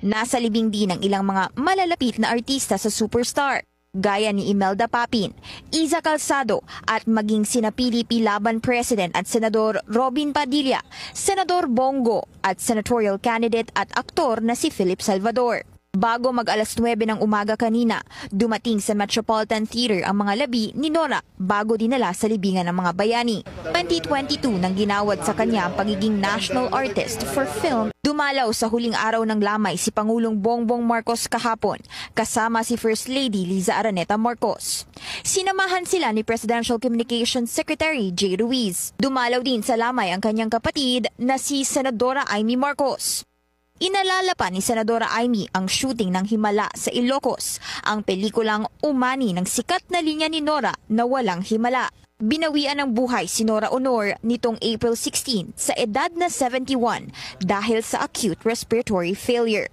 Nasa libing din ng ilang mga malalapit na artista sa Superstar, gaya ni Imelda Papin, Iza Calzado at maging sina PDP Laban President at Senador Robin Padilla, Senador Bongo at senatorial candidate at aktor na si Philip Salvador. Bago mag alas 9 ng umaga kanina, dumating sa Metropolitan Theater ang mga labi ni Nora bago dinala sa libingan ng mga bayani. 2022 nang ginawad sa kanya ang pagiging National Artist for Film. Dumalaw sa huling araw ng lamay si Pangulong Bongbong Marcos kahapon, kasama si First Lady Liza Araneta Marcos. Sinamahan sila ni Presidential Communications Secretary J. Ruiz. Dumalaw din sa lamay ang kanyang kapatid na si Senadora Amy Marcos. Inalala pa ni Senadora Amy ang shooting ng Himala sa Ilocos, ang pelikulang umani ng sikat na linya ni Nora na walang himala. Binawian ng buhay si Nora Honor nitong April 16 sa edad na 71 dahil sa acute respiratory failure.